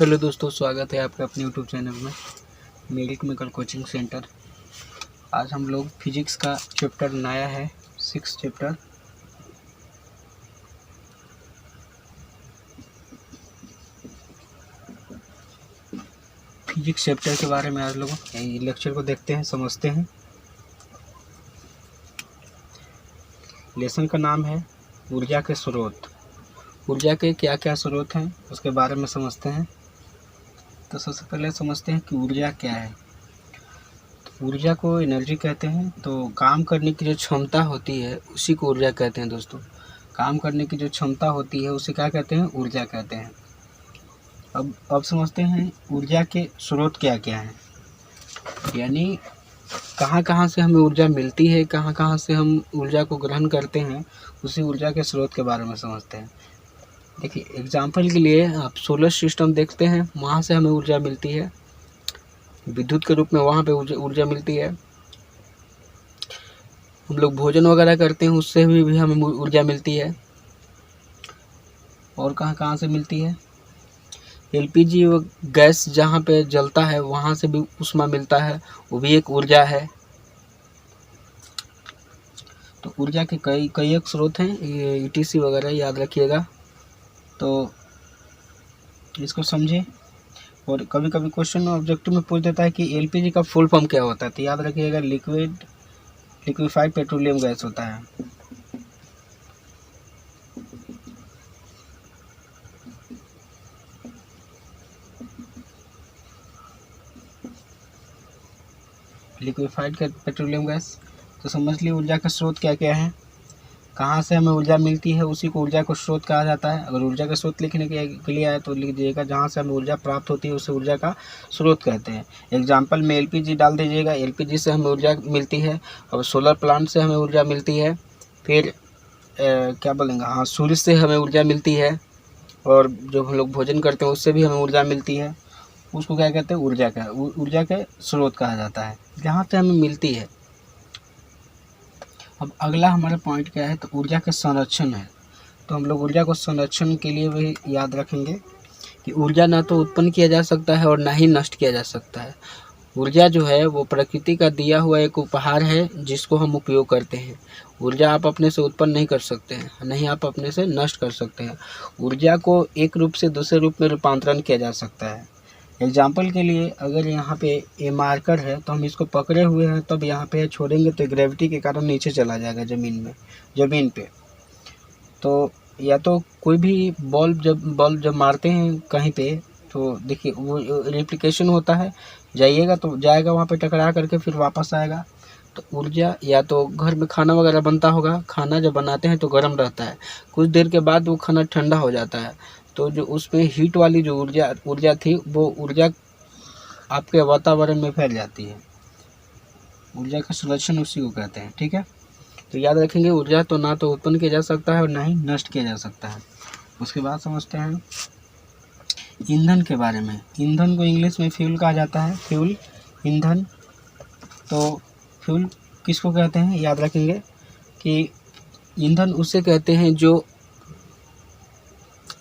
Hello दोस्तों, स्वागत है आपका अपने यूट्यूब चैनल में मेडिकल कोचिंग सेंटर। आज हम लोग फिजिक्स का चैप्टर नया है 6 चैप्टर। फिजिक्स चैप्टर के बारे में आज लोग लेक्चर को देखते हैं, समझते हैं। लेसन का नाम है ऊर्जा के स्रोत। ऊर्जा के क्या क्या स्रोत हैं उसके बारे में समझते हैं। तो सबसे पहले समझते हैं कि ऊर्जा क्या है। तो ऊर्जा को एनर्जी कहते हैं। तो काम करने की जो क्षमता होती है उसी को ऊर्जा कहते हैं दोस्तों। काम करने की जो क्षमता होती है उसे क्या कहते हैं? ऊर्जा कहते हैं। अब समझते हैं ऊर्जा के स्रोत क्या क्या हैं, यानी कहाँ कहाँ से हमें ऊर्जा मिलती है, कहाँ कहाँ से हम ऊर्जा को ग्रहण करते हैं, उसी ऊर्जा के स्रोत के बारे में समझते हैं। देखिए, एग्जाम्पल के लिए आप सोलर सिस्टम देखते हैं, वहाँ से हमें ऊर्जा मिलती है, विद्युत के रूप में वहाँ पे ऊर्जा मिलती है। हम लोग भोजन वगैरह करते हैं, उससे भी हमें ऊर्जा मिलती है। और कहाँ कहाँ से मिलती है? एलपीजी गैस जहाँ पे जलता है वहाँ से भी ऊष्मा मिलता है, वो भी एक ऊर्जा है। तो ऊर्जा के कई एक स्रोत हैं, ये ईटीसी वगैरह याद रखिएगा। तो इसको समझिए। और कभी कभी क्वेश्चन ऑब्जेक्टिव में पूछ देता है कि एलपीजी का फुल फॉर्म क्या होता है। तो याद रखिएगा, लिक्विफाइड पेट्रोलियम गैस होता है। Liquefied petroleum gas. तो समझ लिए ऊर्जा का स्रोत क्या क्या है, कहाँ से हमें ऊर्जा मिलती है, उसी को ऊर्जा का स्रोत कहा जाता है। अगर ऊर्जा का स्रोत लिखने के लिए आए तो लिख दीजिएगा जहाँ से हमें ऊर्जा प्राप्त होती है उसे ऊर्जा का स्रोत कहते हैं। एग्जाम्पल में एलपीजी डाल दीजिएगा, एलपीजी से हमें ऊर्जा मिलती है। और सोलर प्लांट से हमें ऊर्जा मिलती है। फिर क्या बोलेंगे, हाँ, सूर्य से हमें ऊर्जा मिलती है। और जो हम लोग भोजन करते हैं उससे भी हमें ऊर्जा मिलती है। उसको क्या कहते हैं? ऊर्जा के स्रोत कहा जाता है, जहाँ से हमें मिलती है। अब अगला हमारा पॉइंट क्या है? तो ऊर्जा का संरक्षण है। तो हम लोग ऊर्जा को संरक्षण के लिए भी याद रखेंगे कि ऊर्जा ना तो उत्पन्न किया जा सकता है और ना ही नष्ट किया जा सकता है। ऊर्जा जो है वो प्रकृति का दिया हुआ एक उपहार है जिसको हम उपयोग करते हैं। ऊर्जा आप अपने से उत्पन्न नहीं कर सकते हैं, नहीं आप अपने से नष्ट कर सकते हैं। ऊर्जा को एक रूप से दूसरे रूप में रूपांतरण किया जा सकता है। एग्जाम्पल के लिए, अगर यहाँ पे ये मार्कर है तो हम इसको पकड़े हुए हैं, तब यहाँ पे छोड़ेंगे तो ग्रेविटी के कारण नीचे चला जाएगा ज़मीन पे। तो या तो कोई भी बल्ब जब मारते हैं कहीं पे, तो देखिए वो रेप्लिकेशन होता है, जाइएगा तो जाएगा वहाँ पे टकरा करके फिर वापस आएगा। तो ऊर्जा, या तो घर में खाना वगैरह बनता होगा, खाना जब बनाते हैं तो गर्म रहता है, कुछ देर के बाद वो खाना ठंडा हो जाता है। तो जो उसमें हीट वाली जो ऊर्जा थी, वो ऊर्जा आपके वातावरण में फैल जाती है। ऊर्जा का संरक्षण उसी को कहते हैं, ठीक है। तो याद रखेंगे, ऊर्जा तो ना तो उत्पन्न किया जा सकता है और ना ही नष्ट किया जा सकता है। उसके बाद समझते हैं ईंधन के बारे में। ईंधन को इंग्लिश में फ्यूल कहा जाता है, फ्यूल, ईंधन। तो फ्यूल किसको कहते हैं? याद रखेंगे कि ईंधन उसे कहते हैं जो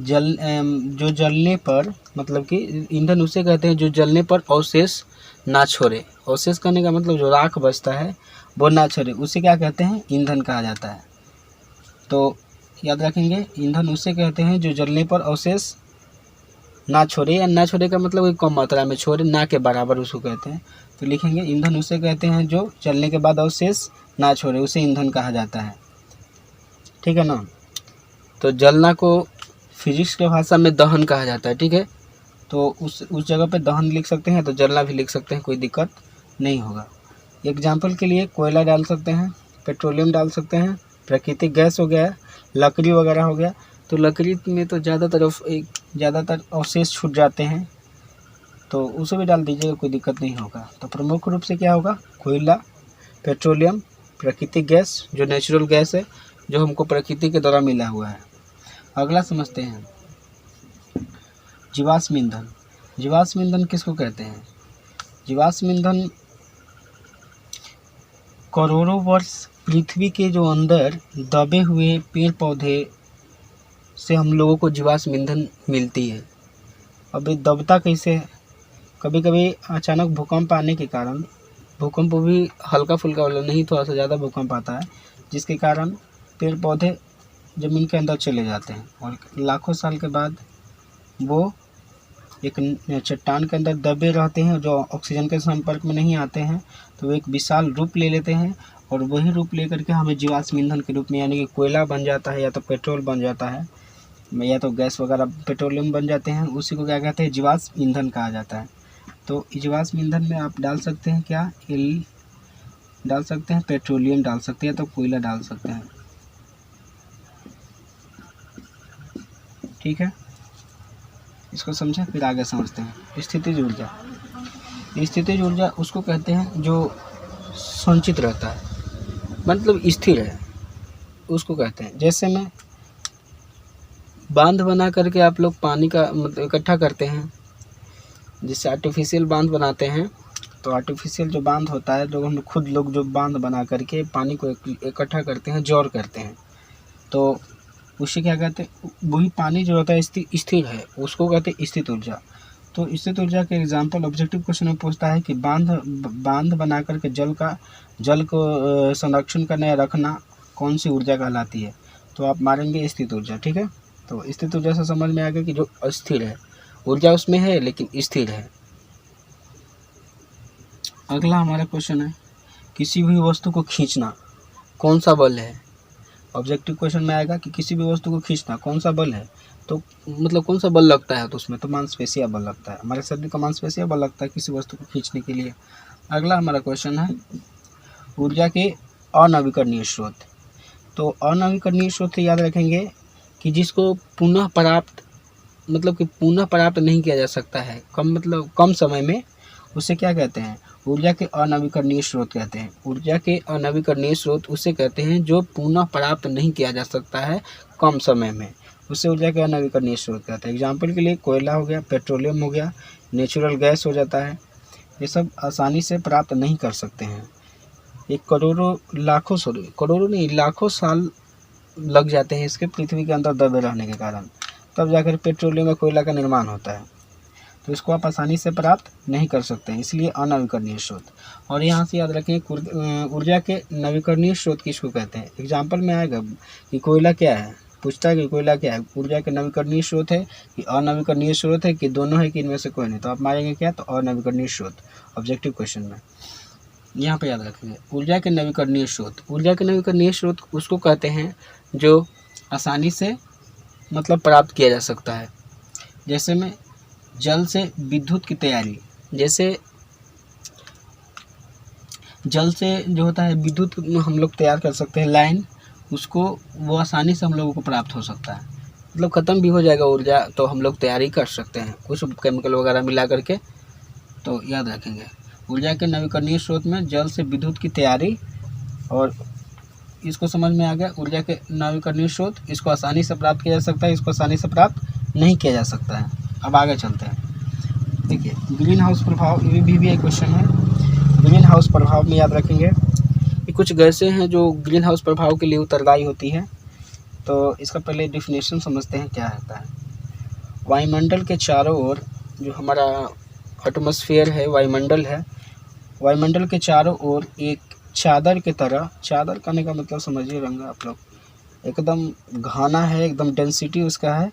जलने पर, मतलब कि ईंधन उसे कहते हैं जो जलने पर अवशेष ना छोड़े। अवशेष करने का मतलब जो राख बचता है वो ना छोड़े, उसे क्या कहते हैं? ईंधन कहा जाता है। तो याद रखेंगे, ईंधन उसे कहते हैं जो जलने पर अवशेष ना छोड़े, या ना छोड़े का मतलब कम मात्रा में छोड़े, ना के बराबर उसको कहते हैं। तो लिखेंगे, ईंधन उसे कहते हैं जो जलने के बाद अवशेष ना छोड़े, उसे ईंधन कहा जाता है, ठीक है ना। तो जलना को फिजिक्स के भाषा में दहन कहा जाता है, ठीक है। तो उस जगह पे दहन लिख सकते हैं, तो जलना भी लिख सकते हैं, कोई दिक्कत नहीं होगा। एग्जाम्पल के लिए कोयला डाल सकते हैं, पेट्रोलियम डाल सकते हैं, प्राकृतिक गैस हो गया, लकड़ी वगैरह हो गया। तो लकड़ी में तो ज़्यादातर अवशेष छूट जाते हैं, तो उसे भी डाल दीजिएगा, कोई दिक्कत नहीं होगा। तो प्रमुख रूप से क्या होगा? कोयला, पेट्रोलियम, प्राकृतिक गैस जो नेचुरल गैस है, जो हमको प्रकृति के द्वारा मिला हुआ है। अगला समझते हैं जीवाश्म ईंधन। जीवाश्म ईंधन किसको कहते हैं? जीवाश्म ईंधन करोड़ों वर्ष पृथ्वी के जो अंदर दबे हुए पेड़ पौधे से हम लोगों को जीवाश्म ईंधन मिलती है। अब ये दबता कैसे है, कभी कभी अचानक भूकंप आने के कारण, भूकंप भी हल्का फुल्का वाला नहीं, थोड़ा सा ज़्यादा भूकंप आता है, जिसके कारण पेड़ पौधे ज़मीन के अंदर चले जाते हैं और लाखों साल के बाद वो एक चट्टान के अंदर दबे रहते हैं, जो ऑक्सीजन के संपर्क में नहीं आते हैं, तो वो एक विशाल रूप ले लेते हैं और वही रूप लेकर के हमें जीवाश्म ईंधन के रूप में, यानी कि कोयला बन जाता है, या तो पेट्रोल बन जाता है, या तो गैस वगैरह पेट्रोलियम बन जाते हैं, उसी को क्या कहते हैं, जीवाश्म ईंधन कहा जाता है। तो जीवाश्म ईंधन में आप डाल सकते हैं क्या, एल डाल सकते हैं, पेट्रोलियम डाल सकते हैं, तो कोयला डाल सकते हैं। ठीक है, इसको समझे, फिर आगे समझते हैं। स्थितिज ऊर्जा, स्थितिज ऊर्जा उसको कहते हैं जो संचित रहता है, मतलब स्थिर है, उसको कहते हैं। जैसे में बांध बना करके आप लोग पानी का मतलब इकट्ठा करते हैं, जिससे आर्टिफिशियल बांध बनाते हैं, तो आर्टिफिशियल जो बांध होता है, जो हम खुद लोग जो बांध बना करके पानी को इकट्ठा करते हैं, जोड़ करते हैं, तो उसे क्या कहते हैं, वही पानी जो होता है स्थिर है, उसको कहते हैं स्थित ऊर्जा। तो स्थित ऊर्जा के एग्जांपल ऑब्जेक्टिव क्वेश्चन में पूछता है कि बांध बना करके जल को संरक्षण करना या रखना कौन सी ऊर्जा कहलाती है, तो आप मारेंगे स्थित ऊर्जा। ठीक है, तो स्थित ऊर्जा से समझ में आ गया कि जो अस्थिर है, ऊर्जा उसमें है लेकिन स्थिर है। अगला हमारा क्वेश्चन है, किसी भी वस्तु को खींचना कौन सा बल है। ऑब्जेक्टिव क्वेश्चन में आएगा कि किसी भी वस्तु को खींचना कौन सा बल है, तो मतलब कौन सा बल लगता है, तो उसमें तो मांसपेशिया बल लगता है, हमारे शरीर का मांसपेशिया बल लगता है किसी वस्तु को खींचने के लिए। अगला हमारा क्वेश्चन है, ऊर्जा के अनवीकरणीय स्रोत। तो अनवीकरणीय स्रोत से याद रखेंगे कि जिसको पुनः प्राप्त, मतलब कि पुनः प्राप्त नहीं किया जा सकता है, कम समय में, उसे क्या कहते हैं, ऊर्जा के अनवीकरणीय स्रोत कहते हैं। ऊर्जा के अनवीकरणीय स्रोत उसे कहते हैं जो पुनः प्राप्त नहीं किया जा सकता है कम समय में, उसे ऊर्जा के अनवीकरणीय स्रोत कहते हैं। एग्जाम्पल के लिए कोयला हो गया, पेट्रोलियम हो गया, नेचुरल गैस हो जाता है, ये सब आसानी से प्राप्त नहीं कर सकते हैं। एक करोड़ों नहीं लाखों साल लग जाते हैं इसके पृथ्वी के अंदर दबे रहने के कारण, तब जाकर पेट्रोलियम या कोयला का निर्माण होता है, तो इसको आप आसानी से प्राप्त नहीं कर सकते हैं, इसलिए अनवीकरणीय स्रोत। और यहाँ से याद रखें ऊर्जा के नवीकरणीय स्रोत किसको कहते हैं। एग्जाम्पल में आएगा कि कोयला क्या है, पूछता है कि कोयला क्या है, ऊर्जा के नवीकरणीय स्रोत है कि अनवीकरणीय स्रोत है, कि दोनों है, कि इनमें से कोई नहीं, तो आप मारेंगे क्या, तो अनवीकरणीय स्रोत ऑब्जेक्टिव क्वेश्चन में। यहाँ पे याद रखेंगे ऊर्जा के नवीकरणीय स्रोत। ऊर्जा के नवीकरणीय स्रोत उसको कहते हैं जो आसानी से मतलब प्राप्त किया जा सकता है। जैसे में जल से विद्युत की तैयारी, जैसे जल से जो होता है विद्युत हम लोग तैयार कर सकते हैं, लाइन, उसको वो आसानी से हम लोगों को प्राप्त हो सकता है, मतलब ख़त्म भी हो जाएगा ऊर्जा तो हम लोग तैयारी कर सकते हैं कुछ केमिकल वगैरह मिला करके। तो याद रखेंगे ऊर्जा के नवीकरणीय स्रोत में जल से विद्युत की तैयारी, और इसको समझ में आ गया। ऊर्जा के नवीकरणीय स्रोत, इसको आसानी से प्राप्त किया जा सकता है, इसको आसानी से प्राप्त नहीं किया जा सकता है। अब आगे चलते हैं। देखिए ग्रीन हाउस प्रभाव, ये भी एक क्वेश्चन है। ग्रीन हाउस प्रभाव में याद रखेंगे कि कुछ गैसें हैं जो ग्रीन हाउस प्रभाव के लिए उत्तरदायी होती हैं। तो इसका पहले डिफिनेशन समझते हैं क्या होता है। वायुमंडल के चारों ओर, जो हमारा एटमॉस्फेयर है, वायुमंडल है, वायुमंडल के चारों ओर एक चादर की तरह, चादर करने का मतलब समझिए रंगा आप लोग, एकदम घना है, एकदम डेंसिटी उसका है,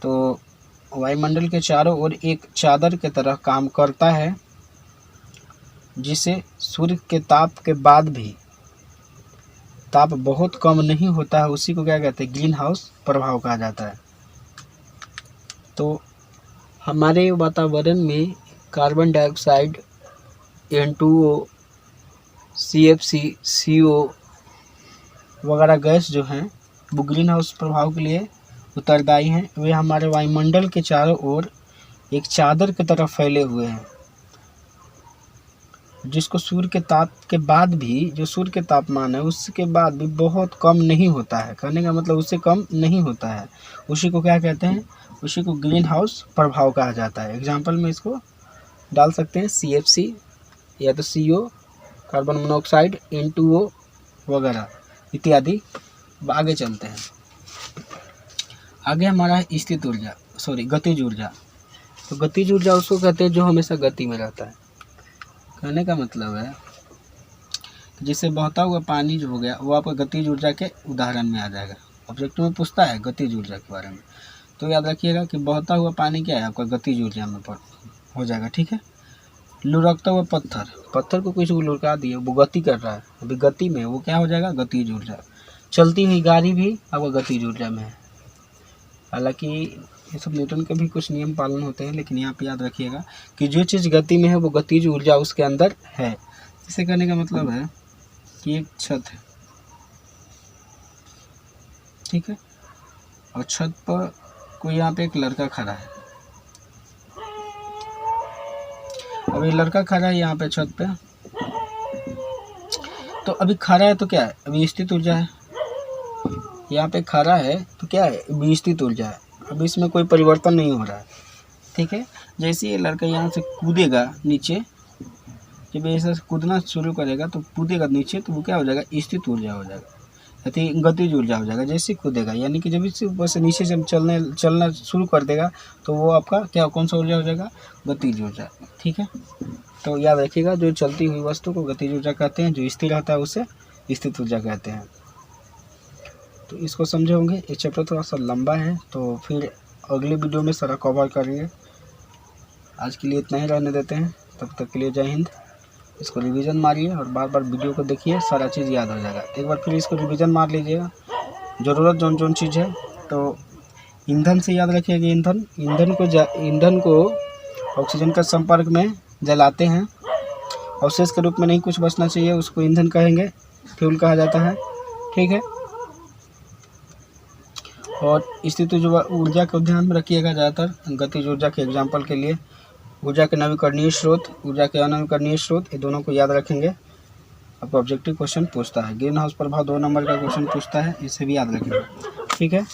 तो वायुमंडल के चारों ओर एक चादर की तरह काम करता है, जिसे सूर्य के ताप के बाद भी ताप बहुत कम नहीं होता है, उसी को क्या कहते हैं, ग्रीन हाउस प्रभाव कहा जाता है। तो हमारे वातावरण में carbon dioxide, N2O, CFC, CO वगैरह गैस जो हैं वो ग्रीन हाउस प्रभाव के लिए उत्तरदायी हैं। वे हमारे वायुमंडल के चारों ओर एक चादर की तरह फैले हुए हैं, जिसको सूर्य के ताप के बाद भी, जो सूर्य के तापमान है उसके बाद भी बहुत कम नहीं होता है, कहने का मतलब उससे कम नहीं होता है, उसी को क्या कहते हैं, उसी को ग्रीन हाउस प्रभाव कहा जाता है। एग्जाम्पल में इसको डाल सकते हैं CFC या तो CO, कार्बन मोनोऑक्साइड, N2O वगैरह इत्यादि। आगे चलते हैं। आगे हमारा है स्थित ऊर्जा, गतिज ऊर्जा। तो गतिज ऊर्जा उसको कहते हैं जो हमेशा गति में रहता है। कहने का मतलब है जिससे बहता हुआ पानी जो हो गया वो आपका गतिज ऊर्जा के उदाहरण में आ जाएगा। ऑब्जेक्टिव में पूछता है गतिज ऊर्जा के बारे में, तो याद रखिएगा कि बहता हुआ पानी क्या है आपका गतिज ऊर्जा में हो जाएगा। ठीक है। लुढ़कता हुआ पत्थर को किसी को लुढ़का दिए, वो गति कर रहा है, अभी गति में, वो क्या हो जाएगा गतिज ऊर्जा। चलती हुई गाड़ी भी आपका गतिज ऊर्जा में है। हालांकि ये सब न्यूटन के भी कुछ नियम पालन होते हैं, लेकिन यहाँ पे याद रखिएगा कि जो चीज़ गति में है वो गतिज ऊर्जा उसके अंदर है। इसे कहने का मतलब है कि एक छत है, ठीक है, और छत पर कोई यहाँ पे एक लड़का खड़ा है। अब ये लड़का खड़ा है यहाँ पे छत पे, तो अभी खड़ा है तो क्या है, अभी स्थित ऊर्जा है। यहाँ पे खड़ा है तो क्या है, अभी स्थित ऊर्जा है, अभी इसमें कोई परिवर्तन नहीं हो रहा है। ठीक है। जैसे ये लड़का यहाँ से कूदेगा नीचे, जब ऐसा कूदना शुरू करेगा तो कूदेगा नीचे, तो वो क्या हो जाएगा, स्थित ऊर्जा हो जाएगा, गतिज ऊर्जा हो जाएगा। जैसे कूदेगा यानी कि जब इससे ऊपर से नीचे जब चलना शुरू कर देगा तो वो आपका क्या, कौन सा ऊर्जा हो जाएगा, गतिज ऊर्जा। ठीक है। तो याद रखिएगा जो चलती हुई वस्तु को गतिज ऊर्जा कहते हैं, जो स्थिर रहता है उसे स्थित ऊर्जा कहते हैं। तो इसको समझे होंगे। ये चैप्टर थोड़ा सा लंबा है, तो फिर अगले वीडियो में सारा कवर करेंगे। आज के लिए इतना ही रहने देते हैं, तब तक के लिए जय हिंद। इसको रिवीजन मारिए और बार बार वीडियो को देखिए, सारा चीज़ याद हो जाएगा। एक बार फिर इसको रिवीजन मार लीजिएगा, ज़रूरत जौन चीज़ है। तो ईंधन से याद रखिएगा, ईंधन को ऑक्सीजन के संपर्क में जलाते हैं, अवशेष के रूप में नहीं कुछ बचना चाहिए, उसको ईंधन कहेंगे, फ्यूल कहा जाता है। ठीक है। और स्थित ऊर्जा को ध्यान में रखिएगा ज़्यादातर। गतिज ऊर्जा के एग्जाम्पल के लिए ऊर्जा के नवीकरणीय स्रोत, ऊर्जा के अनवीकरणीय स्रोत, ये दोनों को याद रखेंगे। आपको ऑब्जेक्टिव क्वेश्चन पूछता है, ग्रीन हाउस प्रभाव 2 नंबर का क्वेश्चन पूछता है, इसे भी याद रखेंगे। ठीक है।